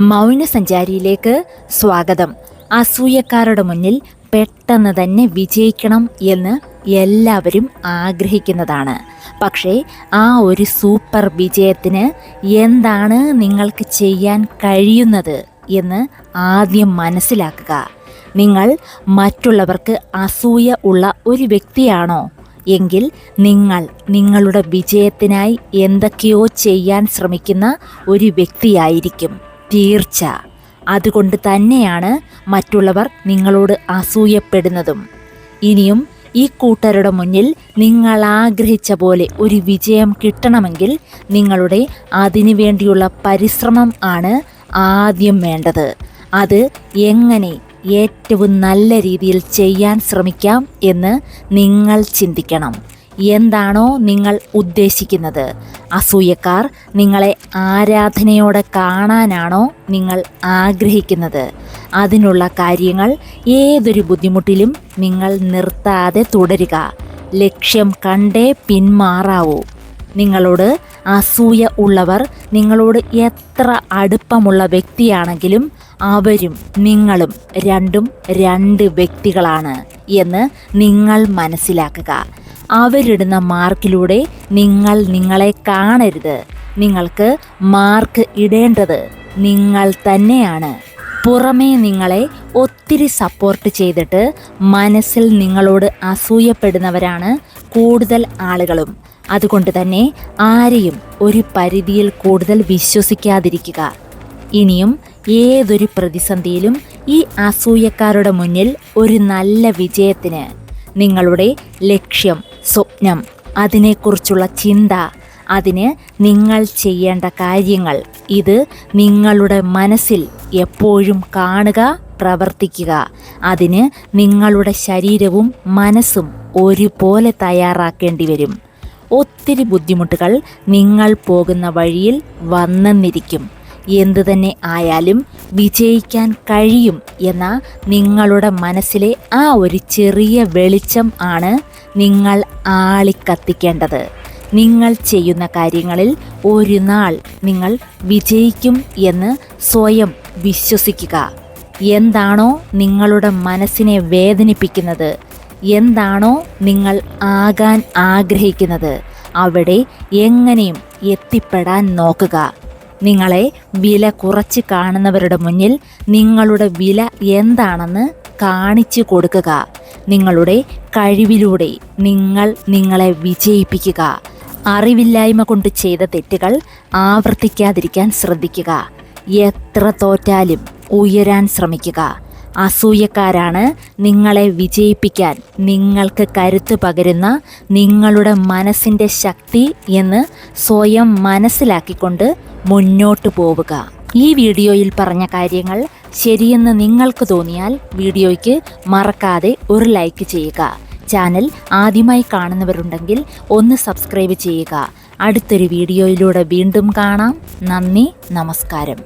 മൗനസഞ്ചാരിയിലേക്ക് സ്വാഗതം. അസൂയക്കാരുടെ മുന്നിൽ പെട്ടെന്ന് തന്നെ വിജയിക്കണം എന്ന് എല്ലാവരും ആഗ്രഹിക്കുന്നതാണ്. പക്ഷേ ആ ഒരു സൂപ്പർ വിജയത്തിന് എന്താണ് നിങ്ങൾക്ക് ചെയ്യാൻ കഴിയുന്നത് എന്ന് ആദ്യം മനസ്സിലാക്കുക. നിങ്ങൾ മറ്റുള്ളവർക്ക് അസൂയ ഉള്ള ഒരു വ്യക്തിയാണോ എങ്കിൽ നിങ്ങൾ നിങ്ങളുടെ വിജയത്തിനായി എന്തൊക്കെയോ ചെയ്യാൻ ശ്രമിക്കുന്ന ഒരു വ്യക്തിയായിരിക്കും തീർച്ച. അതുകൊണ്ട് തന്നെയാണ് മറ്റുള്ളവർ നിങ്ങളോട് അസൂയപ്പെടുന്നതും. ഇനിയും ഈ കൂട്ടരുടെ മുന്നിൽ നിങ്ങൾ ആഗ്രഹിച്ച പോലെ ഒരു വിജയം കിട്ടണമെങ്കിൽ നിങ്ങളുടെ അതിനു വേണ്ടിയുള്ള പരിശ്രമം ആണ് ആദ്യം വേണ്ടത്. അത് എങ്ങനെ ഏറ്റവും നല്ല രീതിയിൽ ചെയ്യാൻ ശ്രമിക്കാം എന്ന് നിങ്ങൾ ചിന്തിക്കണം. എന്താണോ നിങ്ങൾ ഉദ്ദേശിക്കുന്നത്? അസൂയക്കാർ നിങ്ങളെ ആരാധനയോടെ കാണാനാണോ നിങ്ങൾ ആഗ്രഹിക്കുന്നത്? അതിനുള്ള കാര്യങ്ങൾ ഏതൊരു ബുദ്ധിമുട്ടിലും നിങ്ങൾ നിർത്താതെ തുടരുക. ലക്ഷ്യം കണ്ടേ പിന്മാറാവൂ. നിങ്ങളോട് അസൂയ ഉള്ളവർ നിങ്ങളോട് എത്ര അടുപ്പമുള്ള വ്യക്തിയാണെങ്കിലും അവരും നിങ്ങളും രണ്ടും രണ്ട് വ്യക്തികളാണ് എന്ന് നിങ്ങൾ മനസ്സിലാക്കുക. അവരിടുന്ന മാർക്കിലൂടെ നിങ്ങൾ നിങ്ങളെ കാണരുത്. നിങ്ങൾക്ക് മാർക്ക് ഇടേണ്ടത് നിങ്ങൾ തന്നെയാണ്. പുറമേ നിങ്ങളെ ഒത്തിരി സപ്പോർട്ട് ചെയ്തിട്ട് മനസ്സിൽ നിങ്ങളോട് അസൂയപ്പെടുന്നവരാണ് കൂടുതൽ ആളുകളും. അതുകൊണ്ട് തന്നെ ആരെയും ഒരു പരിധിയിൽ കൂടുതൽ വിശ്വസിക്കാതിരിക്കുക. ഇനിയും ഏതൊരു പ്രതിസന്ധിയിലും ഈ അസൂയക്കാരുടെ മുന്നിൽ ഒരു നല്ല വിജയത്തിന് നിങ്ങളുടെ ലക്ഷ്യം, സ്വപ്നം, അതിനെക്കുറിച്ചുള്ള ചിന്ത, അതിന് നിങ്ങൾ ചെയ്യേണ്ട കാര്യങ്ങൾ, ഇത് നിങ്ങളുടെ മനസ്സിൽ എപ്പോഴും കാണുക, പ്രവർത്തിക്കുക. അതിന് നിങ്ങളുടെ ശരീരവും മനസ്സും ഒരുപോലെ തയ്യാറാക്കേണ്ടി വരും. ഒത്തിരി ബുദ്ധിമുട്ടുകൾ നിങ്ങൾ പോകുന്ന വഴിയിൽ വന്നെന്നിരിക്കും. എന്തു തന്നെ ആയാലും വിജയിക്കാൻ കഴിയും എന്ന നിങ്ങളുടെ മനസ്സിലെ ആ ഒരു ചെറിയ വെളിച്ചം ആണ് നിങ്ങൾ ആളിക്കത്തിക്കേണ്ടത്. നിങ്ങൾ ചെയ്യുന്ന കാര്യങ്ങളിൽ ഒരു നാൾ നിങ്ങൾ വിജയിക്കും എന്ന് സ്വയം വിശ്വസിക്കുക. എന്താണോ നിങ്ങളുടെ മനസ്സിനെ വേദനിപ്പിക്കുന്നത്, എന്താണോ നിങ്ങൾ ആകാൻ ആഗ്രഹിക്കുന്നത്, അവിടെ എങ്ങനെയും എത്തിപ്പെടാൻ നോക്കുക. നിങ്ങളെ വില കുറച്ച് കാണുന്നവരുടെ മുന്നിൽ നിങ്ങളുടെ വില എന്താണെന്ന് കാണിച്ചു കൊടുക്കുക. നിങ്ങളുടെ കഴിവിലൂടെ നിങ്ങൾ നിങ്ങളെ വിജയിപ്പിക്കുക. അറിവില്ലായ്മ കൊണ്ട് ചെയ്ത തെറ്റുകൾ ആവർത്തിക്കാതിരിക്കാൻ ശ്രദ്ധിക്കുക. എത്ര തോറ്റാലും ഉയരാൻ ശ്രമിക്കുക. അസൂയക്കാരാണ് നിങ്ങളെ വിജയിപ്പിക്കാൻ നിങ്ങൾക്ക് കരുത്ത് പകരുന്ന നിങ്ങളുടെ മനസ്സിൻ്റെ ശക്തി എന്ന് സ്വയം മനസ്സിലാക്കിക്കൊണ്ട് മുന്നോട്ട് പോവുക. ഈ വീഡിയോയിൽ പറഞ്ഞ കാര്യങ്ങൾ ശരിയെന്ന് നിങ്ങൾക്ക് തോന്നിയാൽ വീഡിയോയ്ക്ക് മറക്കാതെ ഒരു ലൈക്ക് ചെയ്യുക. ചാനൽ ആദ്യമായി കാണുന്നവരുണ്ടെങ്കിൽ ഒന്ന് സബ്സ്ക്രൈബ് ചെയ്യുക. അടുത്തൊരു വീഡിയോയിലൂടെ വീണ്ടും കാണാം. നന്ദി, നമസ്കാരം.